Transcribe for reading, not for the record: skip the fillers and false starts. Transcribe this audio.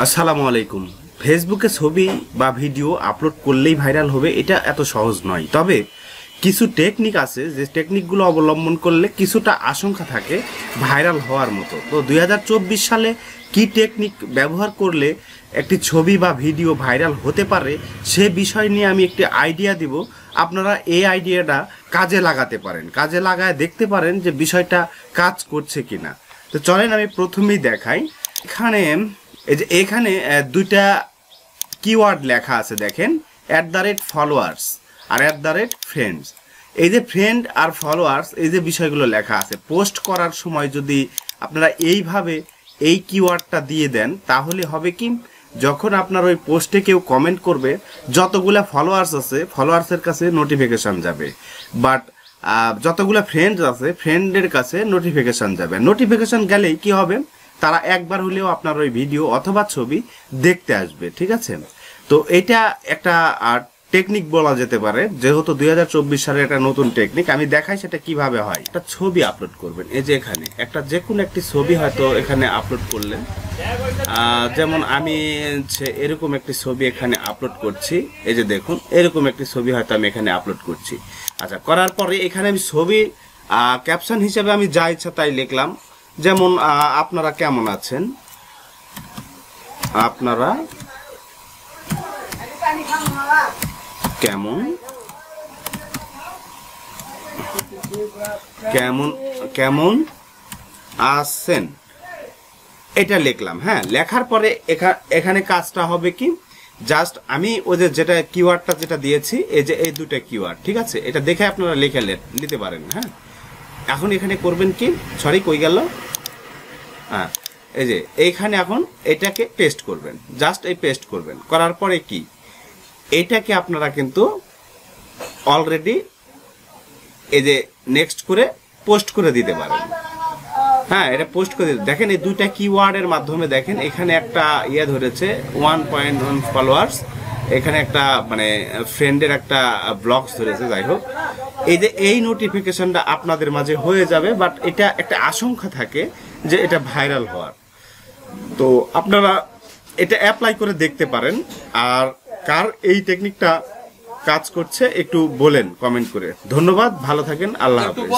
আসসালামু আলাইকুম। ফেসবুকে ছবি বা ভিডিও আপলোড করলেই ভাইরাল হবে এটা এত সহজ নয়। তবে কিছু টেকনিক আছে যে টেকনিকগুলো অবলম্বন করলে কিছুটা আশঙ্কা থাকে ভাইরাল হওয়ার মতো। তো 2024 সালে কি টেকনিক ব্যবহার করলে একটি ছবি বা ভিডিও ভাইরাল হতে পারে সে বিষয় নিয়ে আমি একটি আইডিয়া দিব। আপনারা এই আইডিয়াটা কাজে লাগাতে পারেন, কাজে লাগায় দেখতে পারেন যে বিষয়টা কাজ করছে কিনা। তো চলেন আমি প্রথমেই দেখাই। এখানে দুইটা কিওয়ার্ড লেখা আছে, দেখেন, @followers আর @friends। এই যে ফ্রেন্ড আর ফলোয়ার্স, এই যে বিষয়গুলো লেখা আছে, পোস্ট করার সময় যদি আপনারা এইভাবে এই কিওয়ার্ডটা দিয়ে দেন তাহলে হবে কি, যখন আপনার ওই পোস্টে কেউ কমেন্ট করবে যতগুলা ফলোয়ার্স আছে ফলোয়ার্সের কাছে নোটিফিকেশান যাবে, বাট যতগুলা ফ্রেন্ডস আছে ফ্রেন্ডের কাছে নোটিফিকেশান যাবে। নোটিফিকেশান গেলেই কি হবে, তারা একবার হলেও আপনার ওই ভিডিও অথবা ছবি দেখতে আসবে। ঠিক আছে, তো এটা একটা টেকনিক বলা যেতে পারে, যেহেতু 2024 সালের একটা নতুন টেকনিক আমি দেখাই সেটা কিভাবে হয়। একটা ছবি আপলোড করবেন, এই যে এখানে একটা যে কোনো একটি ছবি হয়তো এখানে আপলোড করলেন, যেমন আমি এরকম একটি ছবি এখানে আপলোড করছি। এই যে দেখুন, এরকম একটি ছবি হয়তো আমি এখানে আপলোড করছি। আচ্ছা, করার পরে এখানে আমি ছবি ক্যাপশন হিসেবে আমি যা ইচ্ছা তাই লিখলাম, যেমন আপনারা কেমন আছেন, আপনারা কেমন কেমন কেমন আছেন, এটা লিখলাম। হ্যাঁ, লেখার পরে এখানে কাজটা হবে কি, জাস্ট আমি ওই যে যেটা কিওয়ার্ডটা যেটা দিয়েছি, এই যে এই দুটো কিওয়ার্ড, ঠিক আছে, এটা দেখে আপনারা লিখে নিতে পারেন। হ্যাঁ, এখন এখানে করবেন কি, সরি কই গেল, হ্যাঁ, এই যে এইখানে এখন এটাকে পেস্ট করবেন, জাস্ট এই পেস্ট করবেন। করার পরে কি, এইটাকে আপনারা কিন্তু অলরেডি এই যে নেক্সট করে পোস্ট করে দিতে পারেন। হ্যাঁ, এটা পোস্ট করে দিতে, দেখেন এই দুইটা কিওয়ার্ডের মাধ্যমে দেখেন এখানে একটা ইয়ে ধরেছে 1.1 ফলোয়ার্স, এখানে একটা মানে ফ্রেন্ডের একটা ব্লগস ধরেছে। যাই হোক, এই যে এই নোটিফিকেশনটা আপনাদের মাঝে হয়ে যাবে, বাট এটা একটা আশঙ্কা থাকে যে এটা ভাইরাল হওয়ার। তো আপনারা এটা অ্যাপ্লাই করে দেখতে পারেন। আর কার এই টেকনিকটা কাজ করছে একটু বলেন কমেন্ট করে। ধন্যবাদ, ভালো থাকেন, আল্লাহ হাফেজ।